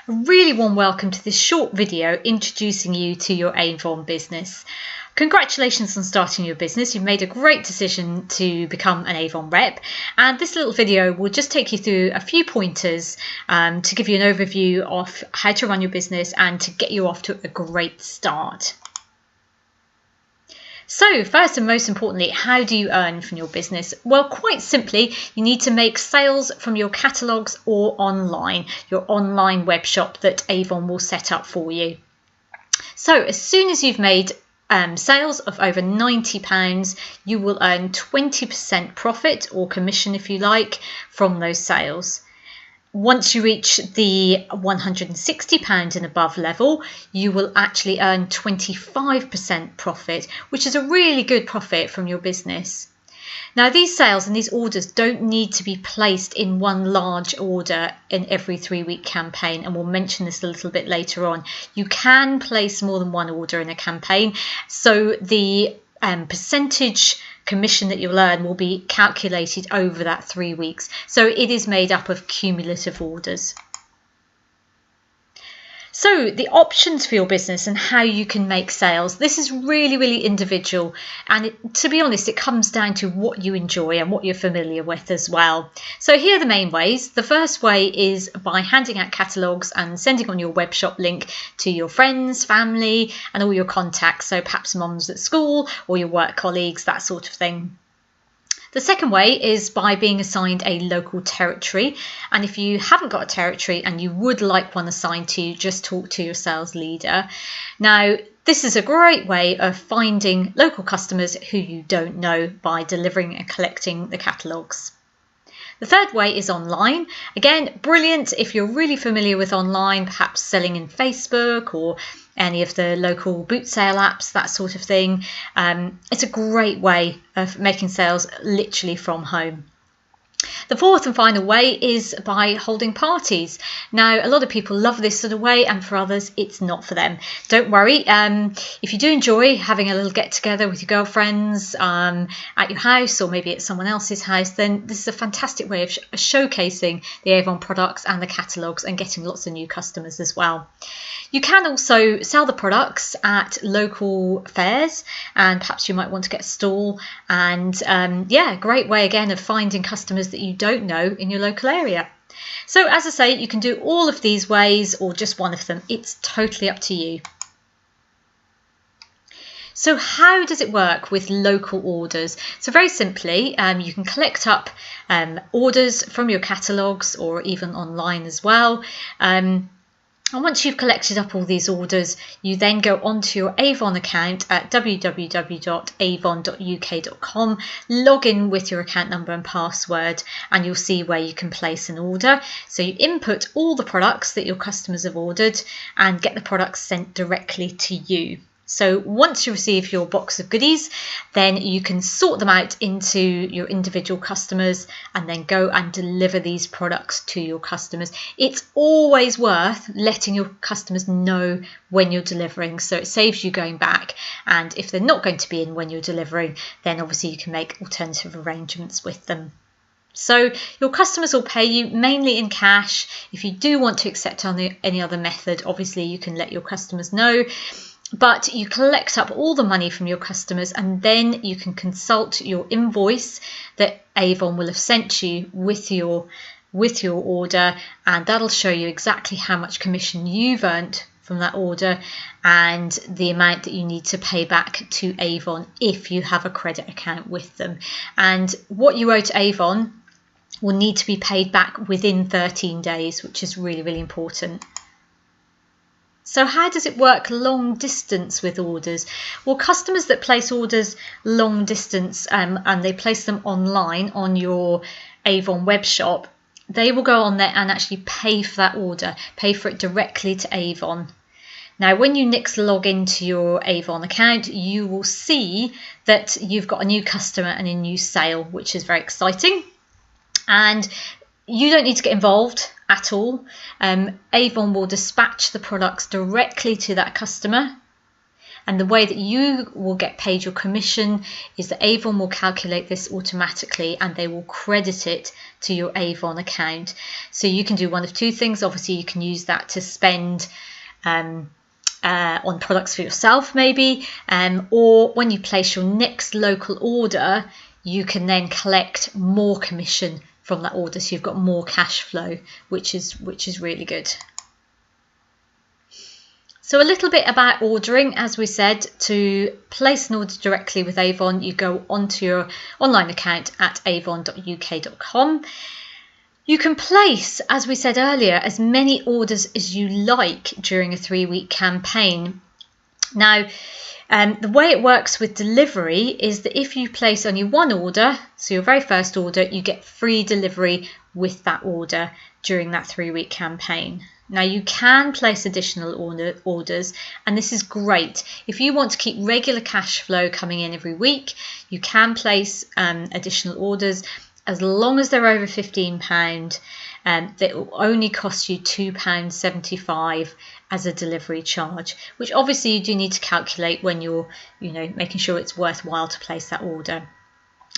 A really warm welcome to this short video introducing you to your Avon business. Congratulations on starting your business. You've made a great decision to become an Avon rep, and this little video will just take you through a few pointers to give you an overview of how to run your business and to get you off to a great start. So first and most importantly, how do you earn from your business? Well, quite simply, you need to make sales from your catalogues or online, your online web shop that Avon will set up for you. So as soon as you've made sales of over £90, you will earn 20% profit or commission, if you like, from those sales. Once you reach the £160 and above level, you will actually earn 25% profit, which is a really good profit from your business. Now, these sales and these orders don't need to be placed in one large order in every 3-week campaign, and we'll mention this a little bit later on. You can place more than one order in a campaign, so the percentage commission that you'll earn will be calculated over that 3 weeks. So it is made up of cumulative orders. So the options for your business and how you can make sales, this is really individual, and to be honest, it comes down to what you enjoy and what you're familiar with as well. So here are the main ways. The first way is by handing out catalogues and sending on your web shop link to your friends, family and all your contacts, so perhaps mums at school or your work colleagues, that sort of thing. The second way is by being assigned a local territory, and if you haven't got a territory and you would like one assigned to you, just talk to your sales leader. Now, this is a great way of finding local customers who you don't know by delivering and collecting the catalogues. The third way is online. Again, brilliant if you're really familiar with online, perhaps selling in Facebook or any of the local boot sale apps, that sort of thing. It's a great way of making sales literally from home. The fourth and final way is by holding parties. Now, a lot of people love this sort of way, and for others, it's not for them. Don't worry. If you do enjoy having a little get together with your girlfriends at your house, or maybe at someone else's house, then this is a fantastic way of showcasing the Avon products and the catalogues and getting lots of new customers as well. You can also sell the products at local fairs, and perhaps you might want to get a stall. And yeah, great way again of finding customers that you don't know in your local area. So as I say, you can do all of these ways or just one of them. It's totally up to you. So how does it work with local orders? So very simply, you can collect up orders from your catalogues or even online as well. And once you've collected up all these orders, you then go onto your Avon account at www.avon.uk.com, log in with your account number and password, and you'll see where you can place an order. So you input all the products that your customers have ordered and get the products sent directly to you. So once you receive your box of goodies, then you can sort them out into your individual customers and then go and deliver these products to your customers. It's always worth letting your customers know when you're delivering, so it saves you going back. And if they're not going to be in when you're delivering, then obviously you can make alternative arrangements with them. So your customers will pay you mainly in cash. If you do want to accept any other method, obviously you can let your customers know. But you collect up all the money from your customers, and then you can consult your invoice that Avon will have sent you with your order, and that'll show you exactly how much commission you've earned from that order and the amount that you need to pay back to Avon if you have a credit account with them. And what you owe to Avon will need to be paid back within 13 days, which is really important. So how does it work long distance with orders? Well, customers that place orders long distance and they place them online on your Avon web shop, they will go on there and actually pay for that order, pay for it directly to Avon. Now, when you next log into your Avon account, you will see that you've got a new customer and a new sale, which is very exciting. And you don't need to get involved at all. Avon will dispatch the products directly to that customer. And the way that you will get paid your commission is that Avon will calculate this automatically and they will credit it to your Avon account. So you can do one of two things. Obviously, you can use that to spend on products for yourself maybe, or when you place your next local order, you can then collect more commission from that order, so you've got more cash flow, which is really good. So a little bit about ordering. As we said, to place an order directly with Avon, you go onto your online account at avon.uk.com. You can place, as we said earlier, as many orders as you like during a 3-week campaign. Now, the way it works with delivery is that if you place only one order, so your very first order, you get free delivery with that order during that 3-week campaign. Now, you can place additional orders, and this is great. If you want to keep regular cash flow coming in every week, you can place additional orders as long as they're over £15. That will only cost you £2.75 as a delivery charge, which obviously you do need to calculate when you're, making sure it's worthwhile to place that order.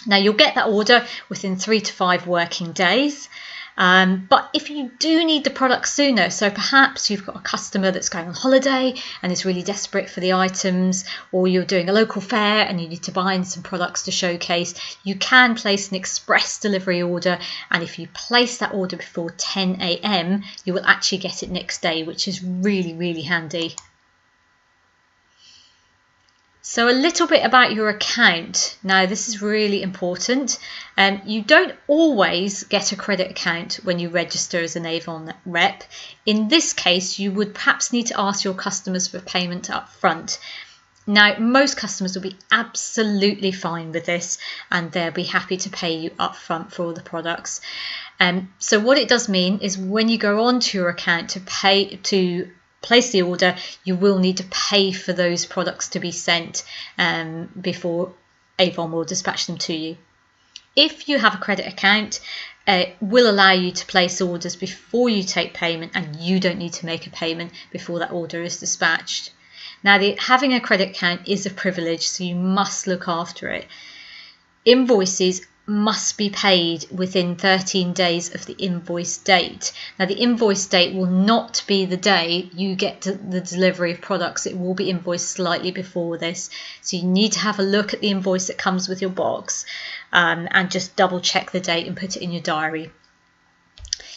Now, you'll get that order within 3 to 5 working days. But if you do need the product sooner, so perhaps you've got a customer that's going on holiday and is really desperate for the items, or you're doing a local fair and you need to buy in some products to showcase, you can place an express delivery order, and if you place that order before 10 AM, you will actually get it next day, which is really, really handy. So a little bit about your account. Now, this is really important. You don't always get a credit account when you register as an Avon rep. In this case, you would perhaps need to ask your customers for payment up front. Now, most customers will be absolutely fine with this and they'll be happy to pay you up front for all the products. So what it does mean is when you go onto your account to place the order, you will need to pay for those products to be sent before Avon will dispatch them to you. If you have a credit account, it will allow you to place orders before you take payment, and you don't need to make a payment before that order is dispatched. Now, having a credit account is a privilege, so you must look after it. Invoices must be paid within 13 days of the invoice date. Now, the invoice date will not be the day you get to the delivery of products. It will be invoiced slightly before this. So you need to have a look at the invoice that comes with your box and just double check the date and put it in your diary.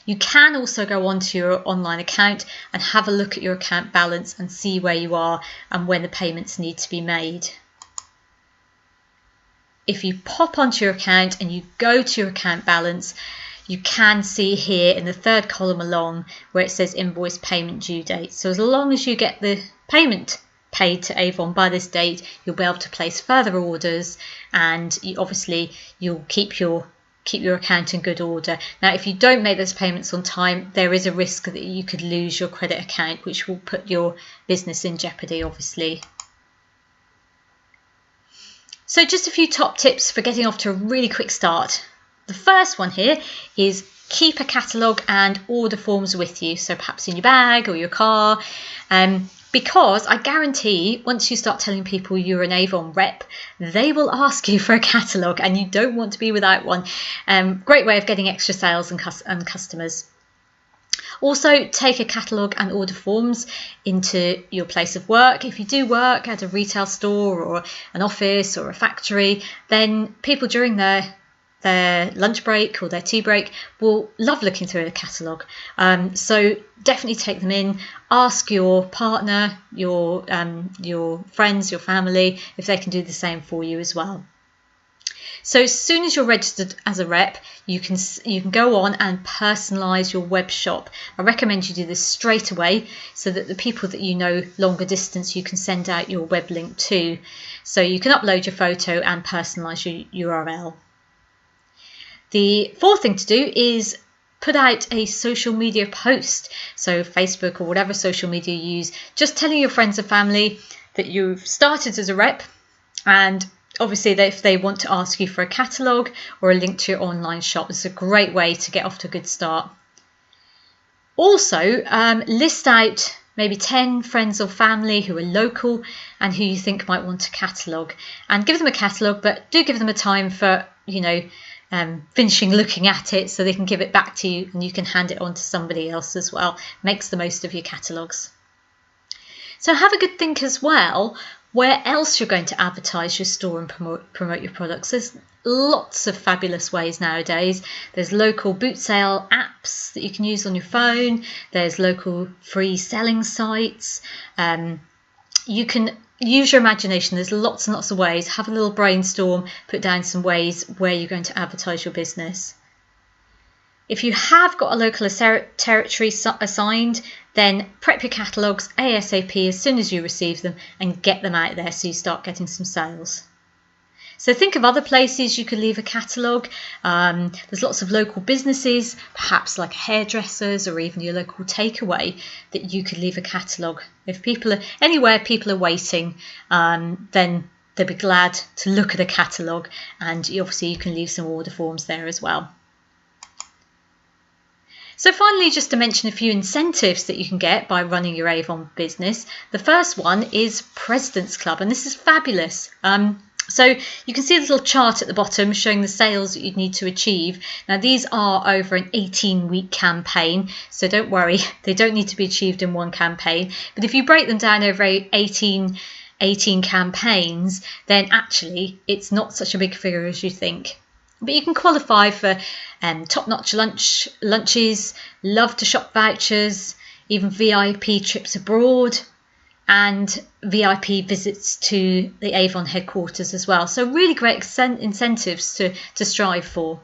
You can also go onto your online account and have a look at your account balance and see where you are and when the payments need to be made. If you pop onto your account and you go to your account balance, you can see here in the third column along where it says invoice payment due date. So as long as you get the payment paid to Avon by this date, you'll be able to place further orders, and you'll keep your account in good order. Now, if you don't make those payments on time, there is a risk that you could lose your credit account, which will put your business in jeopardy, obviously. So just a few top tips for getting off to a really quick start. The first one here is keep a catalogue and order forms with you, so perhaps in your bag or your car, because I guarantee once you start telling people you're an Avon rep, they will ask you for a catalogue and you don't want to be without one. Great way of getting extra sales and customers. Also, take a catalogue and order forms into your place of work. If you do work at a retail store or an office or a factory, then people during their lunch break or their tea break will love looking through a catalogue. So definitely take them in. Ask your partner, your friends, your family if they can do the same for you as well. So as soon as you're registered as a rep, you can go on and personalise your web shop. I recommend you do this straight away so that the people that you know longer distance, you can send out your web link to. So you can upload your photo and personalise your URL. The fourth thing to do is put out a social media post, so Facebook or whatever social media you use, just telling your friends and family that you've started as a rep, and obviously if they want to ask you for a catalogue or a link to your online shop, it's a great way to get off to a good start. Also, list out maybe 10 friends or family who are local and who you think might want a catalogue, and give them a catalogue, but do give them a time for, finishing looking at it so they can give it back to you and you can hand it on to somebody else as well. Makes the most of your catalogues. So have a good think as well where else you're going to advertise your store and promote your products. There's lots of fabulous ways nowadays. There's local boot sale apps that you can use on your phone. There's local free selling sites. You can use your imagination. There's lots and lots of ways. Have a little brainstorm, put down some ways where you're going to advertise your business. If you have got a local territory assigned, then prep your catalogues ASAP as soon as you receive them and get them out there so you start getting some sales. So think of other places you could leave a catalogue. There's lots of local businesses, perhaps like hairdressers or even your local takeaway, that you could leave a catalogue. If people are waiting, then they'll be glad to look at a catalogue, and obviously you can leave some order forms there as well. So finally, just to mention a few incentives that you can get by running your Avon business. The first one is President's Club, and this is fabulous. So you can see a little chart at the bottom showing the sales that you'd need to achieve. Now these are over an 18-week campaign, so don't worry, they don't need to be achieved in one campaign. But if you break them down over 18 campaigns, then actually it's not such a big figure as you think. But you can qualify for top-notch lunches, love to shop vouchers, even VIP trips abroad, and VIP visits to the Avon headquarters as well. So really great incentives to strive for.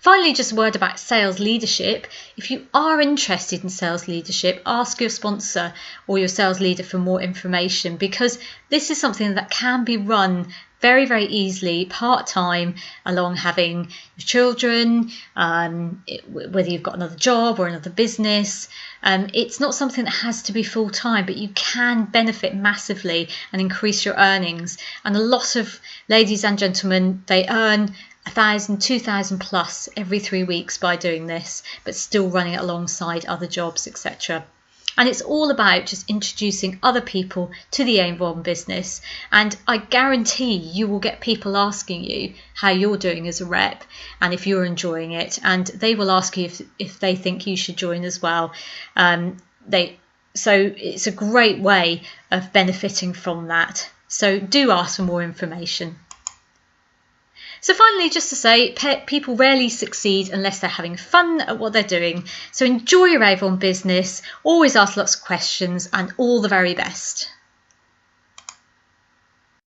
Finally, just a word about sales leadership. If you are interested in sales leadership, ask your sponsor or your sales leader for more information, because this is something that can be run very, very easily part-time along having your children, whether you've got another job or another business. It's not something that has to be full-time, but you can benefit massively and increase your earnings. And a lot of ladies and gentlemen, they earn 1,000, 2,000 plus every 3 weeks by doing this, but still running it alongside other jobs, etc. And it's all about just introducing other people to the Avon business. And I guarantee you will get people asking you how you're doing as a rep and if you're enjoying it. And they will ask you if they think you should join as well. So it's a great way of benefiting from that. So do ask for more information. So finally, just to say, people rarely succeed unless they're having fun at what they're doing. So enjoy your Avon business, always ask lots of questions, and all the very best.